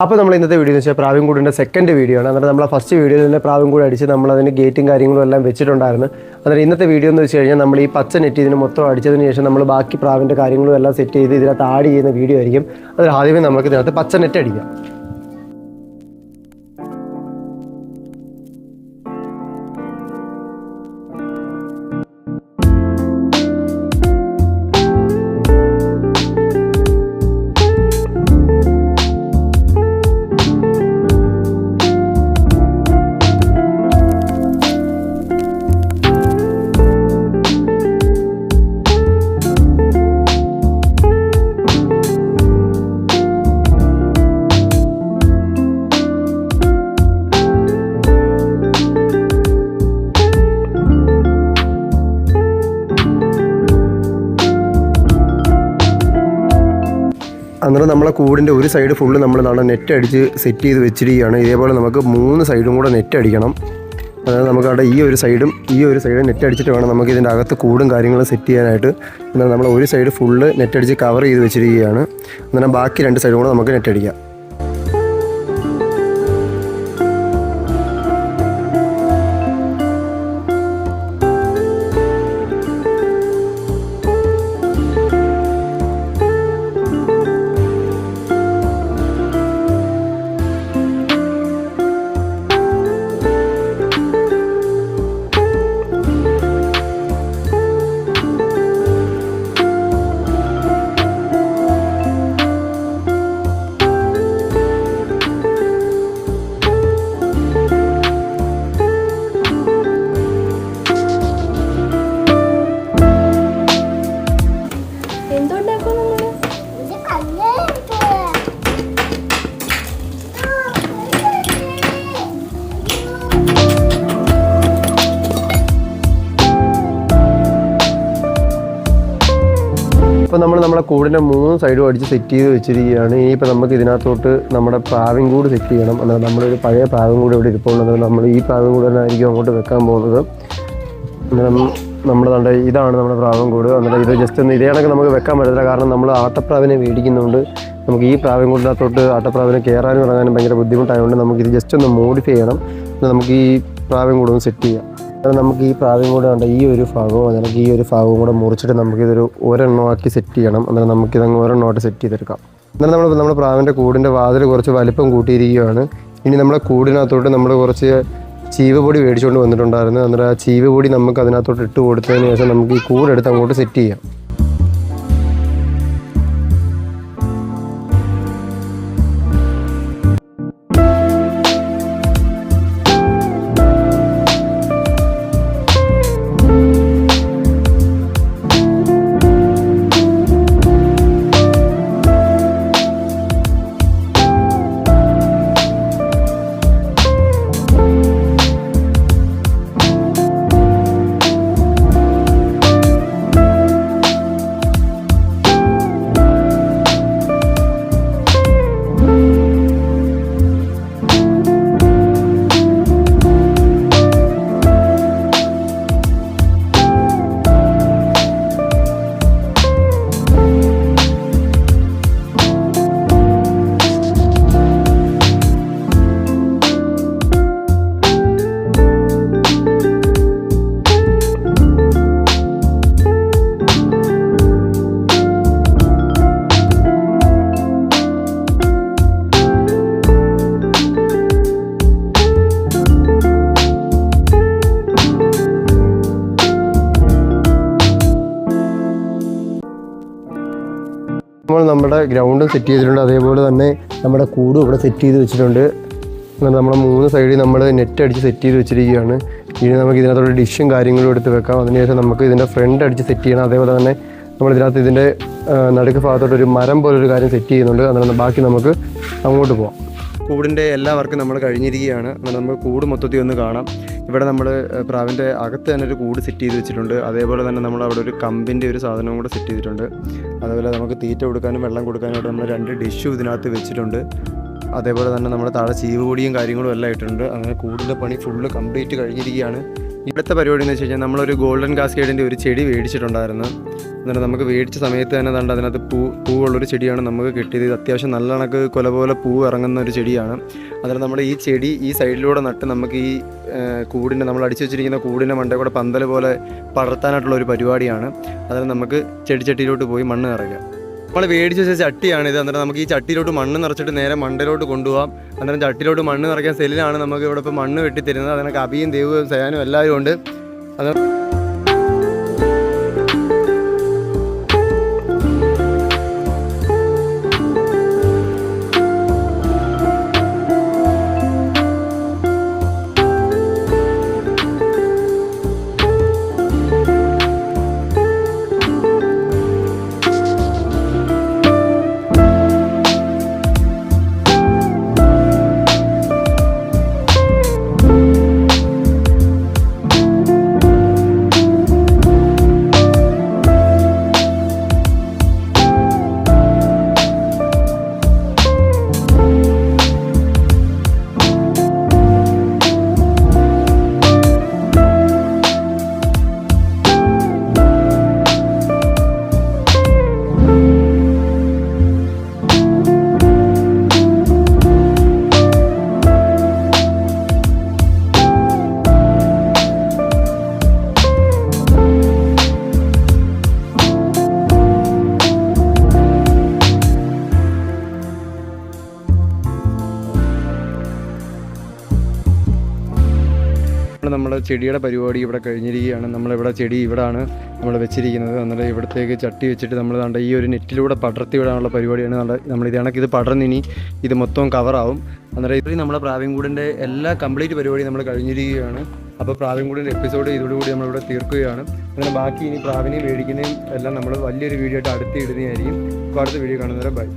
അപ്പോൾ നമ്മൾ ഇന്നത്തെ വീഡിയോ എന്ന് വെച്ചാൽ പ്രാവിൻകൂടിൻ്റെ സെക്കൻഡ് വീഡിയോ ആണ്. അന്നേരം നമ്മൾ ഫസ്റ്റ് വീഡിയോയിൽ തന്നെ പ്രാവിൻകൂട് അടിച്ച് നമ്മളതിന് ഗേറ്റും കാര്യങ്ങളും എല്ലാം വെച്ചിട്ടുണ്ടായിരുന്നു. അന്നേരം ഇന്നത്തെ വീഡിയോ എന്ന് വെച്ച് കഴിഞ്ഞാൽ നമ്മൾ ഈ പച്ച നെറ്റ് ഇതിന് മൊത്തം അടിച്ചതിന് ശേഷം നമ്മൾ ബാക്കി പ്രാവിൻ്റെ കാര്യങ്ങളും എല്ലാം സെറ്റ് ചെയ്ത് ഇതിനകത്ത് ആഡ് ചെയ്യുന്ന വീഡിയോ ആയിരിക്കും. അതിൽ ആദ്യമേ നമുക്ക് ഇതിനകത്ത് പച്ച നെറ്റ് അടിക്കാം. അന്നേരം നമ്മളെ കൂടിൻ്റെ ഒരു സൈഡ് ഫുള്ള് നമ്മൾ നെറ്റ് അടിച്ച് സെറ്റ് ചെയ്ത് വെച്ചിരിക്കുകയാണ്. ഇതേപോലെ നമുക്ക് 3 സൈഡും കൂടെ നെറ്റ് അടിക്കണം. അതായത് നമുക്ക് അവിടെ ഈ ഒരു സൈഡും നെറ്റ് അടിച്ചിട്ട് വേണം നമുക്ക് ഇതിൻ്റെ അകത്ത് കൂടും കാര്യങ്ങളും സെറ്റ് ചെയ്യാനായിട്ട്. എന്നാൽ നമ്മൾ ഒരു സൈഡ് ഫുള്ള് നെറ്റ് അടിച്ച് കവർ ചെയ്ത് വെച്ചിരിക്കുകയാണ്. അന്നേരം ബാക്കി 2 സൈഡും കൂടെ നമുക്ക് നെറ്റ് അടിക്കാം. ഇപ്പോൾ നമ്മളെ കൂടിൻ്റെ 3 സൈഡും അടിച്ച് സെറ്റ് ചെയ്ത് വെച്ചിരിക്കുകയാണ്. ഇനിയിപ്പോൾ നമുക്ക് ഇതിനകത്തോട്ട് നമ്മുടെ പ്രാവിൻകൂട് സെറ്റ് ചെയ്യണം. എന്നാൽ നമ്മളൊരു പഴയ പ്രാവിൻകൂട് ഇവിടെ ഇരിപ്പുള്ളത് നമ്മൾ ഈ പ്രാവിൻകൂട് തന്നെ ആയിരിക്കും അങ്ങോട്ട് വെക്കാൻ പോകുന്നത്. അന്നേരം ഇതാണ് നമ്മുടെ പ്രാവിൻകൂട്. അന്നേരം ഇത് ജസ്റ്റ് ഒന്ന് ഇതേ കണക്ക് നമുക്ക് വെക്കാൻ പറ്റത്തില്ല. കാരണം നമ്മൾ ആട്ടപ്രാവിനെ മേടിക്കുന്നുണ്ട്. നമുക്ക് ഈ പ്രാവിൻകൂടിനകത്തോട്ട് ആട്ടപ്രാവിനെ കയറാനും ഇറങ്ങാനും ഭയങ്കര ബുദ്ധിമുട്ടായതുകൊണ്ട് നമുക്കിത് ജസ്റ്റ് ഒന്ന് മോഡിഫൈ ചെയ്യണം. നമുക്ക് ഈ പ്രാവിൻകൂടൊന്ന് സെറ്റ് ചെയ്യാം. നമുക്ക് ഈ പ്രാവിൻകൂട് കണ്ട ഈ ഒരു ഭാഗവും നമുക്ക് ഈ ഒരു ഭാഗവും കൂടെ മുറിച്ചിട്ട് നമുക്കിതൊരു ഒരെണ്ണമാക്കി സെറ്റ് ചെയ്യണം. അന്നേരം നമുക്കിതങ്ങ് ഒരെണ്ണമായിട്ട് സെറ്റ് ചെയ്തെടുക്കാം. അന്നേരം നമ്മുടെ പ്രാവിൻ്റെ കൂടിൻ്റെ വാതിൽ കുറച്ച് വലിപ്പം കൂട്ടിയിരിക്കുകയാണ്. ഇനി നമ്മുടെ കൂടിനകത്തോട്ട് നമ്മൾ കുറച്ച് ചീവപ്പൊടി മേടിച്ചുകൊണ്ട് വന്നിട്ടുണ്ടായിരുന്നു. അന്നേരം ആ ചീവപ്പൊടി നമുക്ക് അതിനകത്തോട്ട് ഇട്ട് കൊടുത്തതിന് ശേഷം നമുക്ക് ഈ കൂടെടുത്ത് അങ്ങോട്ട് സെറ്റ് ചെയ്യാം. നമ്മുടെ ഗ്രൗണ്ടും സെറ്റ് ചെയ്തിട്ടുണ്ട്. അതേപോലെ തന്നെ നമ്മുടെ കൂടും ഇവിടെ സെറ്റ് ചെയ്ത് വെച്ചിട്ടുണ്ട്. നമ്മുടെ 3 സൈഡിൽ നമ്മൾ നെറ്റ് അടിച്ച് സെറ്റ് ചെയ്ത് വെച്ചിരിക്കുകയാണ്. ഇനി നമുക്ക് ഇതിനകത്തോട്ട് ഡിഷും കാര്യങ്ങളും എടുത്ത് വെക്കാം. അതിനുശേഷം നമുക്ക് ഇതിൻ്റെ ഫ്രണ്ട് അടിച്ച് സെറ്റ് ചെയ്യണം. അതേപോലെ തന്നെ നമ്മളിതിനകത്ത് ഇതിൻ്റെ നടുക്ക് ഭാഗത്തോട്ട് ഒരു മരം പോലൊരു കാര്യം സെറ്റ് ചെയ്യുന്നുണ്ട്. അതുകൊണ്ട് ബാക്കി നമുക്ക് അങ്ങോട്ട് പോകാം. കൂടിൻ്റെ എല്ലാ വർക്കും നമ്മൾ കഴിഞ്ഞിരിക്കുകയാണ്. എന്നാൽ നമ്മൾ കൂട് മൊത്തത്തിൽ ഒന്ന് കാണാം. ഇവിടെ നമ്മൾ പ്രാവിൻ്റെ അകത്ത് തന്നെ ഒരു കൂട് സെറ്റ് ചെയ്ത് വെച്ചിട്ടുണ്ട്. അതേപോലെ തന്നെ നമ്മൾ അവിടെ ഒരു കമ്പിൻ്റെ ഒരു സാധനവും കൂടെ സെറ്റ് ചെയ്തിട്ടുണ്ട്. അതേപോലെ നമുക്ക് തീറ്റ കൊടുക്കാനും വെള്ളം കൊടുക്കാനായിട്ട് നമ്മൾ 2 ഡിഷും ഇതിനകത്ത് വെച്ചിട്ടുണ്ട്. അതേപോലെ തന്നെ നമ്മുടെ താഴെ ചീവ് പൊടിയും കാര്യങ്ങളും എല്ലാം ഇട്ടിട്ടുണ്ട്. അങ്ങനെ കൂടിൻ്റെ പണി ഫുള്ള് കംപ്ലീറ്റ് കഴിഞ്ഞിരിക്കുകയാണ്. ഇവിടുത്തെ പരിപാടി എന്ന് വെച്ച് കഴിഞ്ഞാൽ നമ്മളൊരു ഗോൾഡൻ കാസ്കേഡിൻ്റെ ഒരു ചെടി മേടിച്ചിട്ടുണ്ടായിരുന്നു. എന്നിട്ട് നമുക്ക് മേടിച്ച സമയത്ത് തന്നെ കണ്ട് അതിനകത്ത് പൂവുള്ളൊരു ചെടിയാണ് നമുക്ക് കിട്ടിയത്. ഇത് അത്യാവശ്യം നല്ല കണക്ക് കൊല പോലെ പൂ ഇറങ്ങുന്ന ഒരു ചെടിയാണ്. അതിൽ നമ്മുടെ ഈ ചെടി ഈ സൈഡിലൂടെ നട്ട് നമുക്ക് ഈ കൂടിൻ്റെ നമ്മൾ അടിച്ചു വെച്ചിരിക്കുന്ന കൂടിൻ്റെ മണ്ടേ കൂടെ പന്തൽ പോലെ പടർത്താനായിട്ടുള്ള ഒരു പരിപാടിയാണ്. അതിൽ നമുക്ക് ചെടിച്ചട്ടിയിലോട്ട് പോയി മണ്ണ് നിറയ്ക്കാം. നമ്മൾ മേടിച്ച് വെച്ച ചട്ടിയാണിത്. അന്നേരം നമുക്ക് ഈ ചട്ടിയിലോട്ട് മണ്ണ് നിറച്ചിട്ട് നേരെ മണ്ടയിലോട്ട് കൊണ്ടുപോകാം. അന്നേരം ചട്ടിയിലോട്ട് മണ്ണ് നിറയ്ക്കാൻ സെല്ലിലാണ് നമുക്ക് ഇവിടെ ഇപ്പോൾ മണ്ണ് വെട്ടിത്തരുന്നത്. അതിനൊക്കെ അബിയും ദേവും സയാനും എല്ലാവരും ഉണ്ട്. അത് നമ്മുടെ ചെടിയുടെ പരിപാടി ഇവിടെ കഴിഞ്ഞിരിക്കുകയാണ്. നമ്മളിവിടെ ചെടി ഇവിടെയാണ് നമ്മൾ വെച്ചിരിക്കുന്നത്. അന്നേരം ഇവിടത്തേക്ക് ചട്ടി വെച്ചിട്ട് നമ്മൾ കണ്ട ഈ ഒരു നെറ്റിലൂടെ പടർത്തി വിടാനുള്ള പരിപാടിയാണ്. നമ്മൾ ഇത് കണക്ക് ഇത് പടർന്നിനി ഇത് മൊത്തം കവറാവും. അന്നേരം ഇത്രയും നമ്മുടെ പ്രാവിൻകൂടിൻ്റെ എല്ലാ കംപ്ലീറ്റ് പരിപാടി നമ്മൾ കഴിഞ്ഞിരിക്കുകയാണ്. അപ്പോൾ പ്രാവിൻകൂടിൻ്റെ എപ്പിസോഡ് ഇതോടുകൂടി നമ്മളിവിടെ തീർക്കുകയാണ്. അങ്ങനെ ബാക്കി ഇനി പ്രാവിനെയും മേടിക്കുന്നതും എല്ലാം നമ്മൾ വലിയൊരു വീഡിയോ ആയിട്ട് അടുത്ത് ഇടുന്നതായിരിക്കും. അപ്പോൾ അടുത്ത വീഡിയോ കാണുന്നവരെ ബൈ.